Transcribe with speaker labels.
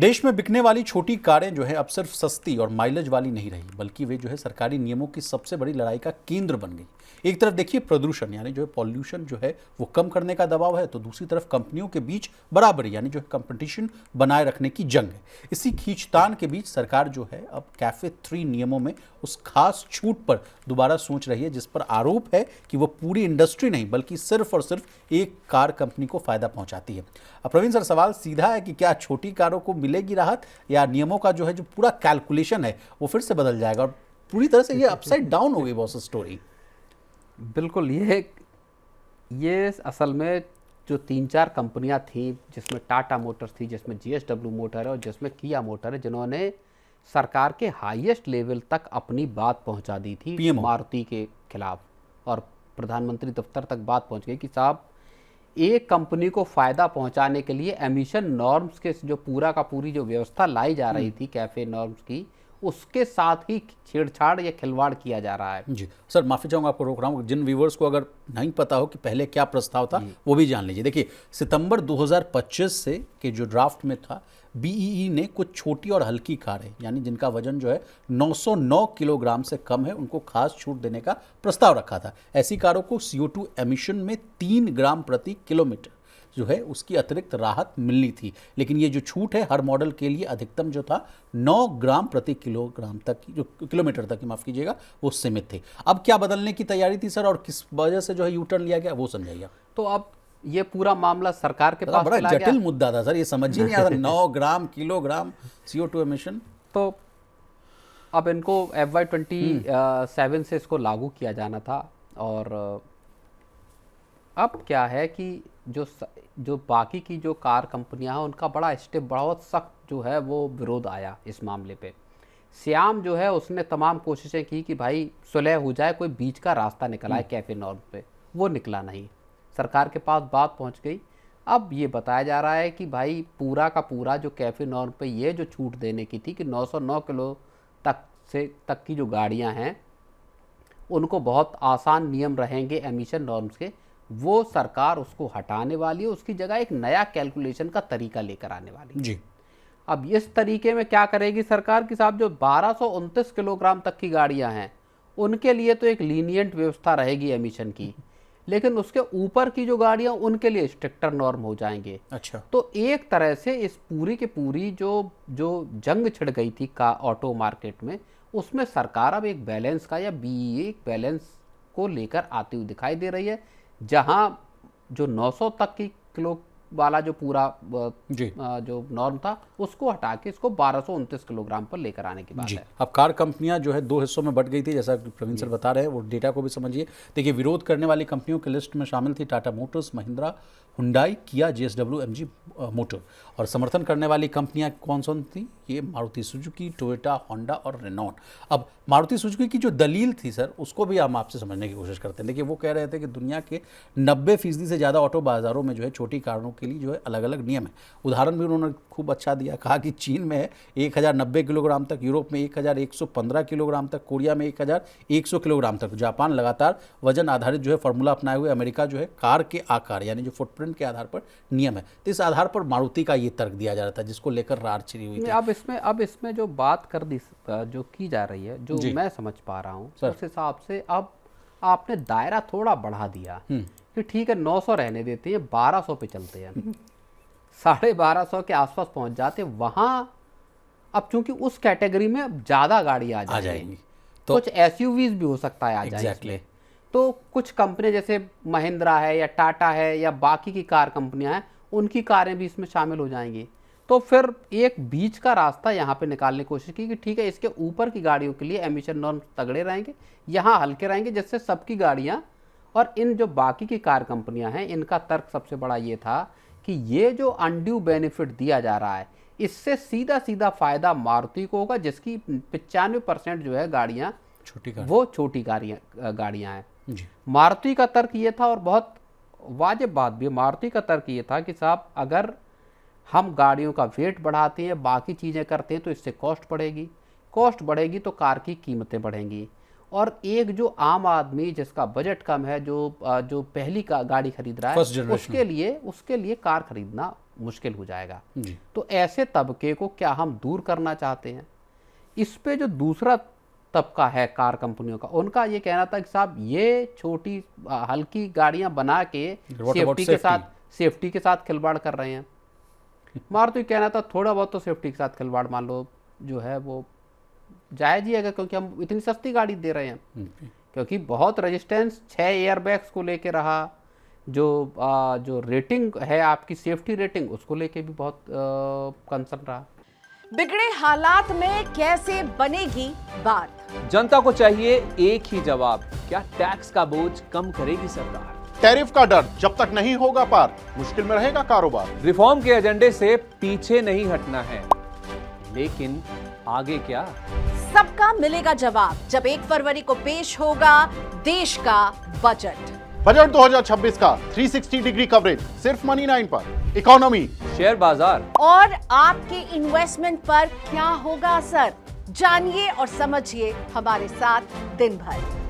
Speaker 1: देश में बिकने वाली छोटी कारें जो है अब सिर्फ सस्ती और माइलेज वाली नहीं रही, बल्कि वे जो है सरकारी नियमों की सबसे बड़ी लड़ाई का केंद्र बन गई। एक तरफ देखिए प्रदूषण यानी जो है पॉल्यूशन जो है वो कम करने का दबाव है, तो दूसरी तरफ कंपनियों के बीच बराबरी यानी जो है कंपटीशन बनाए रखने की जंग है। इसी खींचतान के बीच सरकार जो है अब कैफे 3 नियमों में उस खास छूट पर दोबारा सोच रही है जिस पर आरोप है कि वो पूरी इंडस्ट्री नहीं बल्कि सिर्फ और सिर्फ एक कार कंपनी को फायदा पहुंचाती है। अब प्रवीण सर, सवाल सीधा है कि क्या छोटी कारों को मिलेगी राहत, या नियमों का जो है जो पूरा कैलकुलेशन है वो फिर से बदल जाएगा और पूरी तरह से ये अपसाइड डाउन हो गई बॉस स्टोरी।
Speaker 2: बिल्कुल, ये असल में जो 3-4 कंपनियां थी, जिसमें टाटा मोटर्स थी, जिसमें जीएसडब्ल्यू मोटर है और जिसमें किया मोटर है, जिन्होंने सरकार के हाईएस्ट लेवल तक अपनी बात पहुंचा दी थी मारुति के खिलाफ, और प्रधानमंत्री दफ्तर तक बात पहुंच गई कि साहब एक कंपनी को फ़ायदा पहुंचाने के लिए एमिशन नॉर्म्स के जो पूरा का पूरी जो व्यवस्था लाई जा रही थी कैफ़े नॉर्म्स की, उसके साथ ही छेड़छाड़ या खिलवाड़ किया जा रहा है।
Speaker 1: जी सर, माफ़ी चाहूँगा, आपको रोक रहा हूँ। जिन व्यूवर्स को अगर नहीं पता हो कि पहले क्या प्रस्ताव था वो भी जान लीजिए। देखिए, सितंबर 2025 से के जो ड्राफ्ट में था, बीईई ने कुछ छोटी और हल्की कारें यानी जिनका वजन जो है 909 किलोग्राम से कम है, उनको खास छूट देने का प्रस्ताव रखा था। ऐसी कारों को CO2 एमिशन में 3 ग्राम प्रति किलोमीटर जो है उसकी अतिरिक्त राहत मिलनी थी, लेकिन ये जो छूट है हर मॉडल के लिए अधिकतम जो था 9 ग्राम प्रति किलोग्राम तक की, जो किलोमीटर तक की, माफ़ कीजिएगा, वो सीमित थे। अब क्या बदलने की तैयारी थी सर, और किस वजह से जो है यू टर्न लिया गया वो समझाइए।
Speaker 2: तो अब ये पूरा मामला सरकार के पास
Speaker 1: बड़ा जटिल मुद्दा था सर, ये समझ ही नहीं आता। 9 ग्राम किलोग्राम CO2 एमिशन,
Speaker 2: तो अब इनको FY27 से इसको लागू किया जाना था। और अब क्या है कि जो बाकी की जो कार कंपनियां हैं उनका बहुत सख्त जो है वो विरोध आया इस मामले पे। श्याम जो है उसने तमाम कोशिशें की कि भाई सुलह हो जाए, कोई बीच का रास्ता निकल आए कैफे नॉर्म पे, वो निकला नहीं। सरकार के पास बात पहुंच गई। अब ये बताया जा रहा है कि भाई पूरा का पूरा जो कैफे नॉर्म पे ये जो छूट देने की थी कि 909 किलो तक की जो गाड़ियां हैं उनको बहुत आसान नियम रहेंगे एमिशन नॉर्म्स के, वो सरकार उसको हटाने वाली है। उसकी जगह एक नया कैलकुलेशन का तरीका लेकर आने वाली है
Speaker 1: जी।
Speaker 2: अब इस तरीके में क्या करेगी सरकार की साहब, जो 1229 किलोग्राम तक की गाड़ियां हैं उनके लिए तो एक लीनियंट व्यवस्था रहेगी एमिशन की, लेकिन उसके ऊपर की जो गाड़ियां उनके लिए स्ट्रिक्टर नॉर्म हो जाएंगे।
Speaker 1: अच्छा,
Speaker 2: तो एक तरह से इस पूरी की पूरी जो जंग छिड़ गई थी का ऑटो मार्केट में, उसमें सरकार अब एक बैलेंस का या बीईए एक बैलेंस को लेकर आती हुई दिखाई दे रही है, जहां जो 900 तक की किलो वाला जो पूरा जो नॉर्म था उसको हटा के इसको 1229 किलोग्राम पर लेकर आने की बात है।
Speaker 1: अब कार कंपनियां जो है 2 हिस्सों में बट गई थी, जैसा प्रवीण सर बता रहे हैं, वो डेटा को भी समझिए। देखिए, विरोध करने वाली कंपनियों की लिस्ट में शामिल थी टाटा मोटर्स, महिंद्रा, हुंडई, किया, JSW MG मोटर। और समर्थन करने वाली कंपनियां कौन कौन थी? ये मारुति सुजुकी, टोयोटा, होंडा और रेनॉल्ट। अब मारुति सुजुकी की जो दलील थी सर, उसको भी हम आपसे समझने की कोशिश करते हैं। देखिए, वो कह रहे थे कि दुनिया के 90% से ज़्यादा ऑटो बाज़ारों में जो है छोटी कारों के लिए जो है अलग अलग नियम है। उदाहरण भी उन्होंने खूब अच्छा दिया, कहा कि चीन में है 1090 किलोग्राम तक, यूरोप में 1115 किलोग्राम तक, कोरिया में 1100 किलोग्राम तक। जापान लगातार वजन आधारित जो है फॉर्मूला अपनाए हुए, अमेरिका जो है कार के आकार यानी जो फुटप्रिंट के आधार पर नियम है। तो इस आधार पर मारुति का ये तर्क दिया जा रहा था, जिसको लेकर रार छिड़ी हुई थी।
Speaker 2: अब इसमें जो बात कर दी जो की जा रही है, जो मैं समझ पा रहा हूँ उस हिसाब से अब आपने दायरा थोड़ा बढ़ा दिया कि ठीक है 900 रहने देते हैं, 1200 पे चलते हैं, 1250 के आसपास पहुंच जाते वहां। अब चूंकि उस कैटेगरी में अब ज्यादा गाड़ी आ जाएंगी, तो कुछ SUVs भी हो सकता है आ जाए। तो कुछ कंपनी जैसे महिंद्रा है या टाटा है या बाकी की कार कंपनियां हैं, उनकी कारें भी इसमें शामिल हो जाएंगी। तो फिर एक बीच का रास्ता यहाँ पे निकालने की कोशिश की कि ठीक है इसके ऊपर की गाड़ियों के लिए एमिशन नॉर्म तगड़े रहेंगे, यहाँ हल्के रहेंगे, जिससे सबकी गाड़ियाँ। और इन जो बाकी की कार कंपनियां हैं, इनका तर्क सबसे बड़ा ये था कि ये जो अनड्यू बेनिफिट दिया जा रहा है, इससे सीधा सीधा फायदा मारुति को होगा, जिसकी 95% जो है गाड़ियाँ वो छोटी गाड़ियाँ हैं। मारुति का तर्क ये था, और बहुत वाजिब बात भी, मारुति का तर्क ये था कि साहब अगर हम गाड़ियों का वेट बढ़ाते हैं, बाकी चीज़ें करते हैं, तो इससे कॉस्ट बढ़ेगी तो कार की कीमतें बढ़ेंगी। और एक जो आम आदमी जिसका बजट कम है, जो पहली का गाड़ी खरीद रहा है, उसके लिए कार खरीदना मुश्किल हो जाएगा।
Speaker 1: जी।
Speaker 2: तो ऐसे तबके को क्या हम दूर करना चाहते हैं? इस पे जो दूसरा तबका है कार कंपनियों का, उनका ये कहना था कि साहब ये छोटी हल्की गाड़ियां बना के सेफ्टी के साथ खिलवाड़ कर रहे हैं। मारुति कहना था थोड़ा बहुत तो सेफ्टी के साथ खिलवाड़ मान लो जो है वो जायज ही है, क्योंकि हम इतनी सस्ती गाड़ी दे रहे हैं। क्योंकि बहुत रेजिस्टेंस 6 एयरबैग्स को लेके रहा, जो रेटिंग है आपकी सेफ्टी रेटिंग, उसको लेके भी बहुत कंसर्न रहा।
Speaker 3: बिगड़े हालात में कैसे बनेगी बात?
Speaker 4: जनता को चाहिए एक ही जवाब, क्या टैक्स का बोझ कम करेगी सरकार?
Speaker 5: टैरिफ का डर जब तक नहीं होगा पार, मुश्किल में रहेगा कारोबार।
Speaker 4: रिफॉर्म के एजेंडे से पीछे नहीं हटना है, लेकिन आगे क्या?
Speaker 3: सबका मिलेगा जवाब जब 1 फरवरी को पेश होगा देश का बजट।
Speaker 5: बजट 2026 का 360 डिग्री कवरेज सिर्फ मनी 9 पर। इकोनॉमी,
Speaker 4: शेयर बाजार
Speaker 3: और आपके इन्वेस्टमेंट पर क्या होगा असर, जानिए और समझिए हमारे साथ दिन भर।